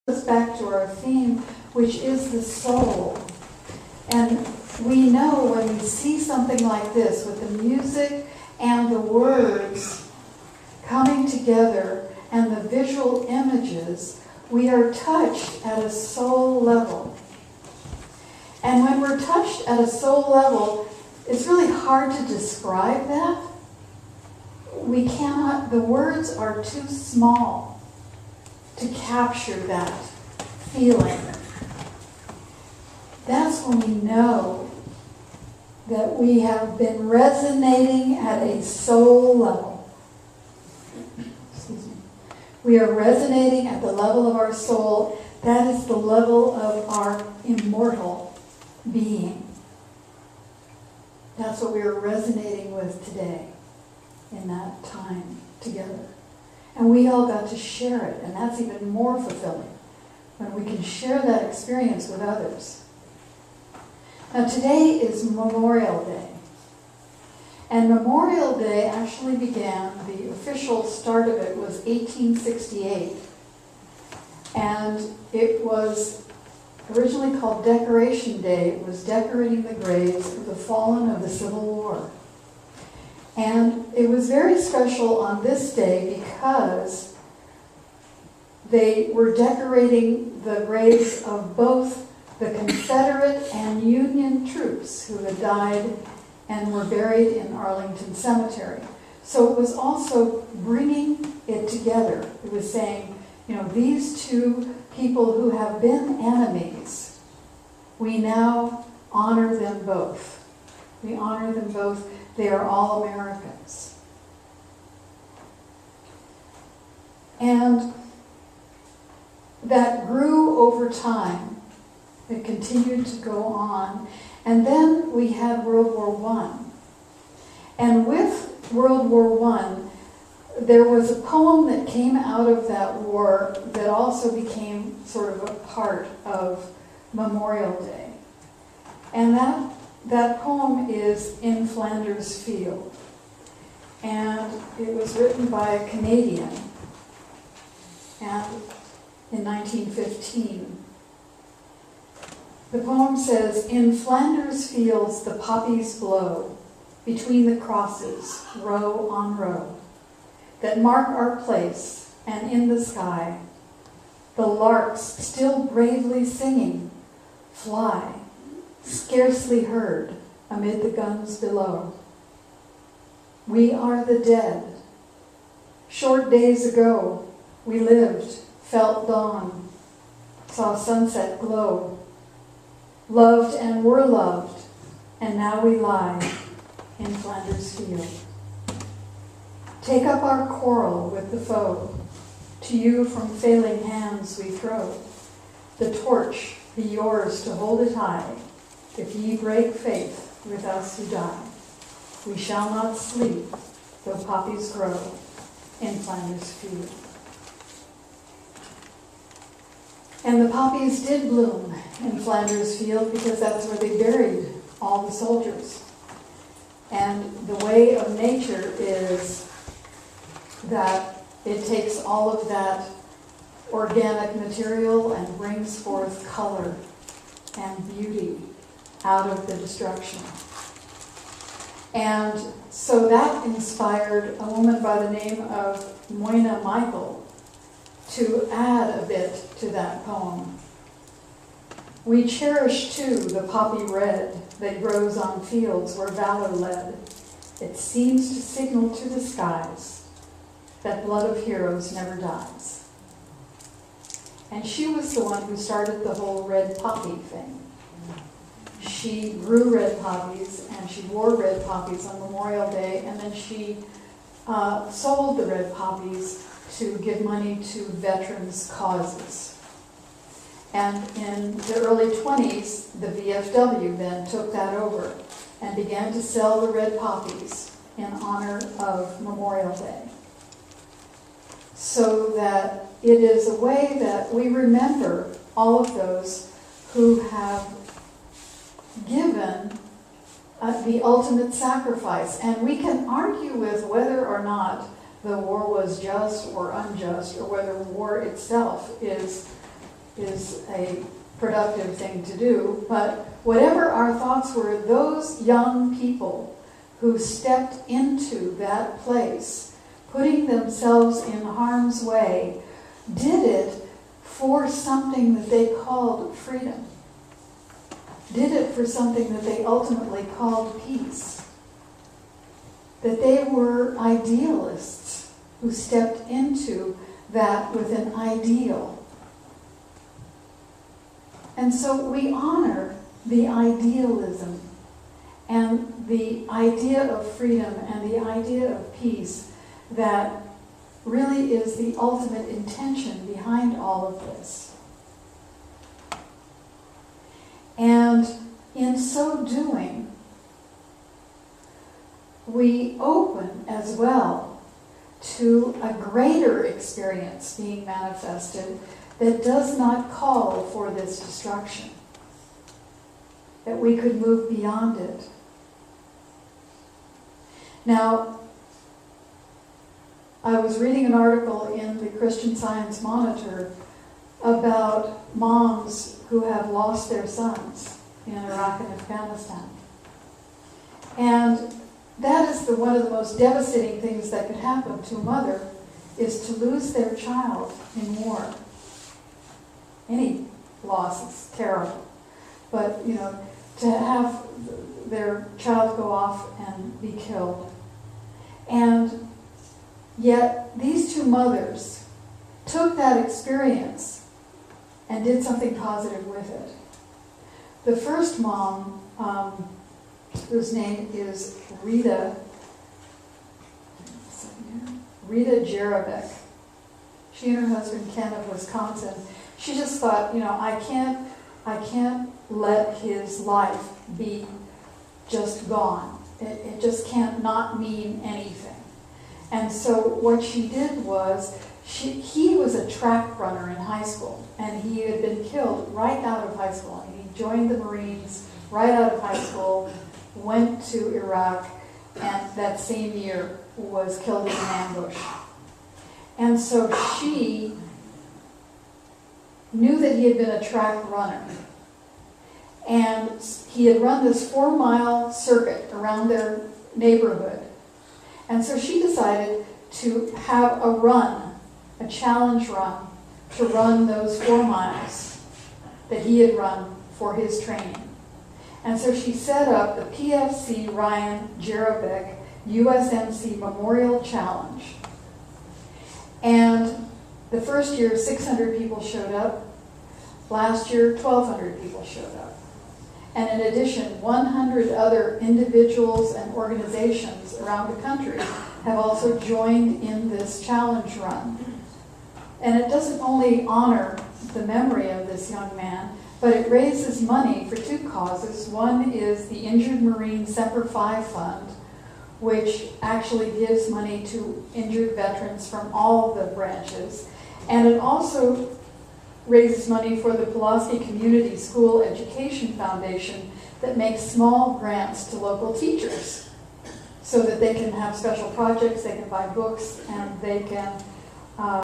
us back to our theme, which is the soul. And we know when we see something like this, with the music and the words coming together and the visual images, we are touched at a soul level. And when we're touched at a soul level, it's really hard to describe that. We cannot, the words are too small to capture that feeling. That's when we know that we have been resonating at a soul level. Excuse me. We are resonating at the level of our soul. That is the level of our immortal being. That's what we are resonating with today in that time together. And we all got to share it, and that's even more fulfilling when we can share that experience with others. Now today is Memorial Day. And Memorial Day actually began, the official start of it was 1868. And it was originally called Decoration Day. It was decorating the graves of the fallen of the Civil War. And it was very special on this day because they were decorating the graves of both the Confederate and Union troops who had died and were buried in Arlington Cemetery. So it was also bringing it together. It was saying, you know, these two people who have been enemies, we now honor them both. We honor them both. They are all Americans. And that grew over time. It continued to go on. And then we had World War I. And with World War I, there was a poem that came out of that war that also became sort of a part of Memorial Day. And that poem is In Flanders Field. And it was written by a Canadian and in 1915. The poem says, "In Flanders fields the poppies blow, between the crosses, row on row, that mark our place, and in the sky, the larks still bravely singing, fly, scarcely heard, amid the guns below. We are the dead. Short days ago, we lived, felt dawn, saw sunset glow, loved and were loved, and now we lie in Flanders Field. Take up our quarrel with the foe, to you from failing hands we throw. The torch be yours to hold it high, if ye break faith with us who die. We shall not sleep, though poppies grow in Flanders Field." And the poppies did bloom in Flanders Field because that's where they buried all the soldiers. And the way of nature is that it takes all of that organic material and brings forth color and beauty out of the destruction. And so that inspired a woman by the name of Moina Michael to add a bit to that poem. "We cherish too the poppy red that grows on fields where valor led. It seems to signal to the skies that blood of heroes never dies." And she was the one who started the whole red poppy thing. She grew red poppies and she wore red poppies on Memorial Day, and then she sold the red poppies to give money to veterans' causes. And in the early 20s, the VFW then took that over and began to sell the red poppies in honor of Memorial Day. So that it is a way that we remember all of those who have given the ultimate sacrifice. And we can argue with whether or not the war was just or unjust, or whether war itself is is a productive thing to do, but whatever our thoughts were, those young people who stepped into that place, putting themselves in harm's way, did it for something that they called freedom, did it for something that they ultimately called peace. That they were idealists who stepped into that with an ideal. And so we honor the idealism and the idea of freedom and the idea of peace that really is the ultimate intention behind all of this. And in so doing, we open as well to a greater experience being manifested that does not call for this destruction, that we could move beyond it. Now, I was reading an article in the Christian Science Monitor about moms who have lost their sons in Iraq and Afghanistan. And that is one of the most devastating things that could happen to a mother, is to lose their child in war. Any loss is terrible. But, to have their child go off and be killed. And yet, these two mothers took that experience and did something positive with it. The first mom, whose name is Rita Jerebeck. She and her husband Ken of Wisconsin. She just thought, I can't let his life be just gone. It just can't not mean anything. And so what she did was, he was a track runner in high school, and he had been killed right out of high school. And he joined the Marines right out of high school, went to Iraq, and that same year was killed in an ambush. And so she knew that he had been a track runner. And he had run this 4-mile circuit around their neighborhood. And so she decided to have a run, a challenge run, to run those 4 miles that he had run for his training. And so she set up the PFC Ryan Jerebeck USMC Memorial Challenge. And the first year, 600 people showed up. Last year, 1,200 people showed up. And in addition, 100 other individuals and organizations around the country have also joined in this challenge run. And it doesn't only honor the memory of this young man, but it raises money for 2 causes. One is the Injured Marine Semper Fi Fund, which actually gives money to injured veterans from all the branches. And it also raises money for the Pulaski Community School Education Foundation that makes small grants to local teachers so that they can have special projects, they can buy books, and they can